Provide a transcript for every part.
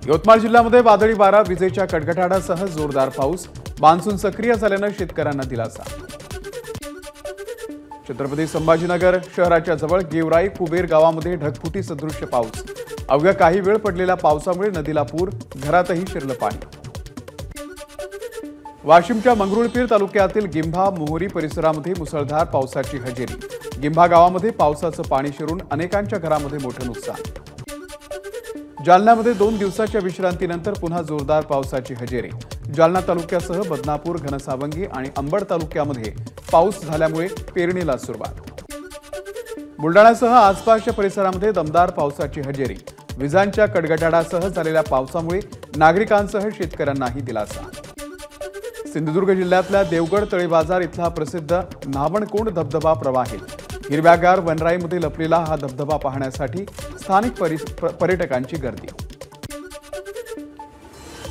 यवतमाळ जिल्ह्यामध्ये वादळी वारा, विजेच्या कडकडाटासह जोरदार पाऊस, मान्सून सक्रिय झाल्याने शेतकऱ्यांना दिलासा। छत्रपती संभाजीनगर शहराच्या जवळ गेवराई कुबेर गावामध्ये ढगफुटी सदृश्य पाऊस, अवघ्या काही वेळ पडलेल्या पावसामुळे नदीला पूर, घरातही शिरलं पाणी। वाशिमच्या मंगरुळपीर तालुक्यातील गिंभा मोहरी परिसरामध्ये मुसळधार पावसाची हजेरी, गिंभा गावामध्ये पावसाचं पाणी शिरून अनेकांच्या घरामध्ये मोठं नुकसान। जालन्यामध्ये 2 दिवसाच्या विश्रांतीनंतर पुन्हा जोरदार पावसाची हजेरी, जालना तालुक्यासह बदनापूर, घनसावंगी आणि अंबड तालुक्यामध्ये पाऊस झाल्यामुळे पेरणीला सुरुवात। बुलढाण्यासह आसपासच्या परिसरामध्ये दमदार पावसाची हजेरी, विजांच्या कडकडाटासह झालेल्या पावसामुळे नागरिकांसह शेतकऱ्यांनाही दिलासा। सिंधुदुर्ग जिल्ह्यातल्या देवगड तळे बाजार इथला प्रसिद्ध न्हावणकोंड धबधबा प्रवाहित, हिरव्यागार वनराईमध्ये लपलेला हा धबधबा पाहण्यासाठी स्थानिक पर्यटकांची गर्दी।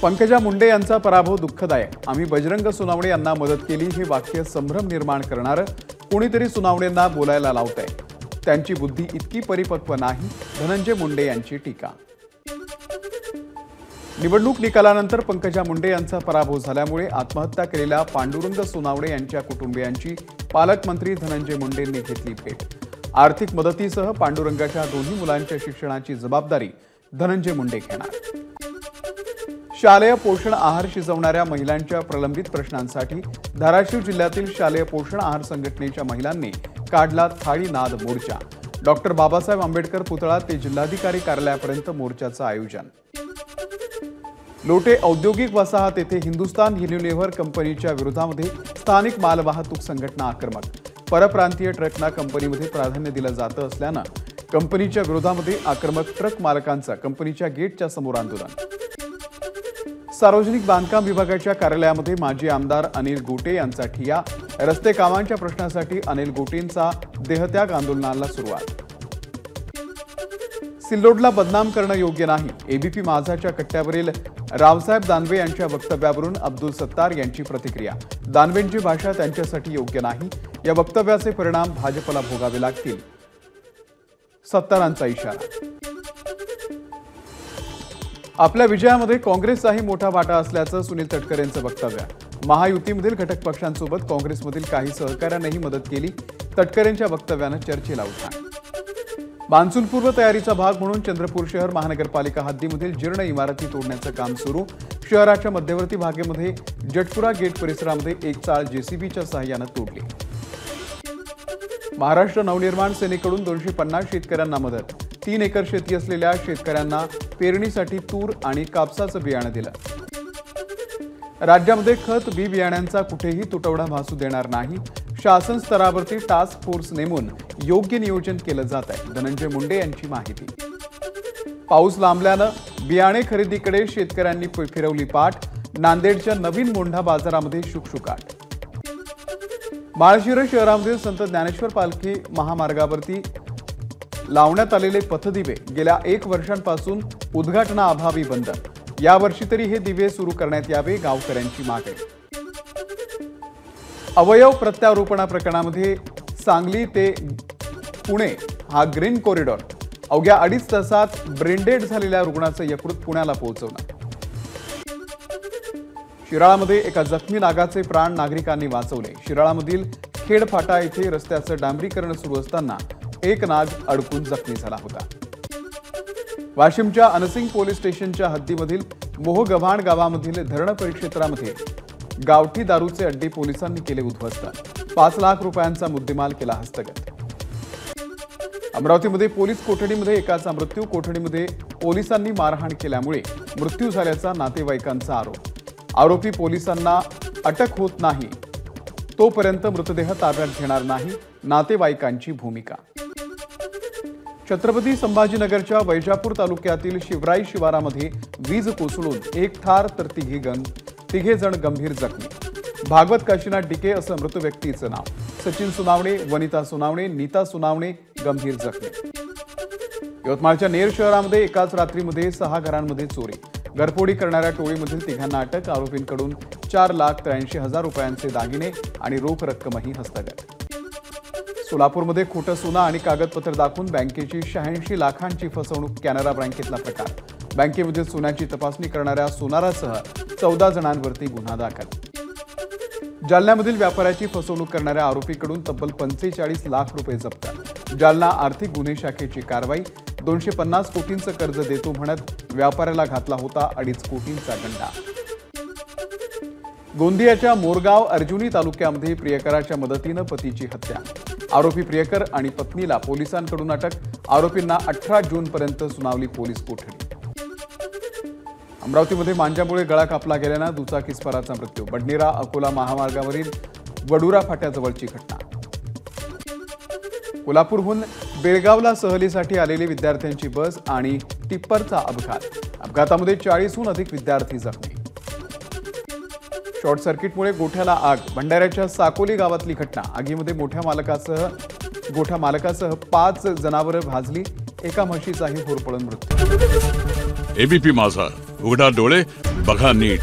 पंकजा मुंडे यांचा पराभव दुःखदायक, आम्ही बजरंग सोनावणे यांना मदत केली हे वाक्य संभ्रम निर्माण करणारं, कोणीतरी सोनावणेंना बोलायला लावतंय, त्यांची बुद्धी इतकी परिपक्व नाही, धनंजय मुंडे यांची टीका। निवडणूक निकालानंतर पंकजा मुंडे यांचा पराभव झाल्यामुळे आत्महत्या केलेल्या पांडुरंग सोनावणे यांच्या कुटुंबियांची पालकमंत्री धनंजय मुंडेंनी घेतली भेट, आर्थिक मदतीसह पांडुरंगाच्या दोन्ही मुलांच्या शिक्षणाची जबाबदारी धनंजय मुंडे घेणार। शालेय पोषण आहार शिजवणाऱ्या महिलांच्या प्रलंबित प्रश्नांसाठी धाराशिव जिल्ह्यातील शालेय पोषण आहार संघटनेच्या महिलांनी काढला थाळी नाद मोर्चा, डॉक्टर बाबासाहेब आंबेडकर पुतळा ते जिल्हाधिकारी कार्यालयापर्यंत मोर्चाचं आयोजन। लोटे औद्योगिक वसाहत येथे हिंदुस्तान युनिलिव्हर कंपनीच्या विरोधामध्ये स्थानिक मालवाहतूक संघटना आक्रमक, परप्रांतीय ट्रकना कंपनीमध्ये प्राधान्य दिलं जातं असल्यानं कंपनीच्या विरोधामध्ये आक्रमक ट्रक मालकांचं कंपनीच्या गेटच्या समोर आंदोलन। सार्वजनिक बांधकाम विभागाच्या कार्यालयामध्ये माजी आमदार अनिल गोटे यांचा ठिय्या, रस्ते कामांच्या प्रश्नासाठी अनिल गोटेंचा देहत्याग आंदोलनाला सुरुवात। सिल्लोडला बदनाम करणं योग्य नाही, एबीपी माझाच्या कट्ट्यावरील रावसाहेब दानवे यांच्या वक्तव्यावरून अब्दुल सत्तार यांची प्रतिक्रिया, दानवेंची भाषा त्यांच्यासाठी योग्य नाही, या वक्तव्याचे परिणाम भाजपला भोगावे लागतील, सत्तारांचा इशारा। आपल्या विजयामध्ये काँग्रेसचाही मोठा वाटा असल्याचं सुनील तटकरेंचं वक्तव्य, महायुतीमधील घटक पक्षांसोबत काँग्रेसमधील काही सहकाऱ्यांनाही मदत केली, तटकरेंच्या वक्तव्यानं चर्चेला उठाण। मान्सूनपूर्व तयारीचा भाग म्हणून चंद्रपूर शहर महानगरपालिका हद्दीमधील जीर्ण इमारती तोडण्याचं काम सुरू, शहराच्या मध्यवर्ती भागामध्ये जटपुरा गेट परिसरामध्ये एक चाळ जेसीबीच्या सहाय्यानं तोडली। महाराष्ट्र नवनिर्माण सेनेकडून 250 शेतकऱ्यांना मदत, 3 एकर शेती असलेल्या शेतकऱ्यांना पेरणीसाठी तूर आणि कापसाचं बियाणं दिलं। राज्यामध्ये खत बी बियाण्यांचा कुठेही तुटवडा भासू देणार नाही, शासन स्तरावरती टास्क फोर्स नेमून योग्य नियोजन केलं जात आहे, धनंजय मुंडे यांची माहिती। पाऊस लांबल्यानं बियाणे खरेदीकडे शेतकऱ्यांनी फिरवली पाठ, नांदेडच्या नवीन मोंढा बाजारामध्ये शुकशुकाट। माळशिरस शहरामध्ये संत ज्ञानेश्वर पालखी महामार्गावरती लावण्यात आलेले पथदिवे गेल्या 1 वर्षांपासून उद्घाटनाअभावी बंद, यावर्षी तरी हे दिवे सुरू करण्यात यावे, गावकऱ्यांची मागणी। अवयव प्रत्यारोपणा प्रकरणामध्ये सांगली ते पुणे हा ग्रीन कॉरिडॉर, अवघ्या 2.5 तासात ब्रेनडेड झालेल्या रुग्णाचं यकृत पुण्याला पोहोचवलं। शिराळामध्ये एका जखमी नागाचे प्राण नागरिकांनी वाचवले, शिराळामधील खेडफाटा येथे रस्त्याचं डांबरीकरण सुरू असताना एक नाग अडकून जखमी झाला होता। वाशिमच्या अनसिंग पोलीस स्टेशनच्या हद्दीमधील मोहगव्हाण गावामधील धरण परिक्षेत्रामध्ये गावठी दारूचे अड्डे पोलिसांनी केले उद्ध्वस्त, 5 लाख रुपयांचा मुद्देमाल केला हस्तगत। अमरावतीमध्ये पोलीस कोठडीमध्ये एकाचा मृत्यू, कोठडीमध्ये पोलिसांनी मारहाण केल्यामुळे मृत्यू झाल्याचा नातेवाईकांचा आरोप, आरोपी पोलिसांना अटक होत नाही तोपर्यंत मृतदेह ताब्यात घेणार नाही, नातेवाईकांची भूमिका। छत्रपती संभाजीनगरच्या वैजापूर तालुक्यातील शिवराई शिवारामध्ये वीज कोसळून 1 ठार तर 3 जण गंभीर जखमी, भागवत काशीनाथ डिके असं मृत व्यक्तीचं नाव, सचिन सुनावणे, वनिता सुनावणे, नीता सुनावणे गंभीर जखमी। यवतमाळच्या नेर शहरामध्ये एकाच रात्रीमध्ये 6 घरांमध्ये चोरी, घरफोडी करणाऱ्या टोळीमधील 3घांना अटक, आरोपींकडून 4,83,000 रुपयांचे दागिने आणि रोख रक्कमही हस्तगत। सोलापूरमध्ये खोटं सोनं आणि कागदपत्र दाखवून बँकेची 86 लाखांची फसवणूक. कॅनरा बँकेतला प्रकार. बँकेमधील सोन्याची तपासणी करणाऱ्या सोनारासह 14 जणांवरती गुन्हा दाखल. जालन्यामधील व्यापाऱ्याची फसवणूक करणाऱ्या आरोपीकडून तब्बल 45 लाख रुपये जप्त. जालना आर्थिक गुन्हे शाखेची कारवाई. 250 कोटींचं कर्ज देतो म्हणत व्यापाऱ्याला घातला होता 2.5 कोटींचा गंडा. गोंदियाच्या मोरगाव अर्जुनी तालुक्यामध्ये प्रियकराच्या मदतीनं पतीची हत्या. आरोपी प्रियकर आणि पत्नीला पोलिसांकडून अटक. आरोपींना 18 जूनपर्यंत सुनावली पोलीस कोठडी. अमरावतीमध्ये मांजामुळे गळा कापला गेल्यानं दुचाकीस्वाराचा मृत्यू. बडनेरा अकोला महामार्गावरील वडुरा फाट्याजवळची घटना. कोल्हापूरहून बेळगावला सहलीसाठी आलेली विद्यार्थ्यांची बस आणि टिप्परचा अपघात. अपघातामध्ये 40हून अधिक विद्यार्थी जखमी. शॉर्ट सर्किटमुळे गोठ्याला आग. भंडाऱ्याच्या साकोली गावातली घटना. आगीमध्ये गोठा मालकासह 5 जनावरं भाजली. एका म्हशीचाही होरपळून मृत्यू. एबीपी माझा, उघडा डोळे बघा नीट.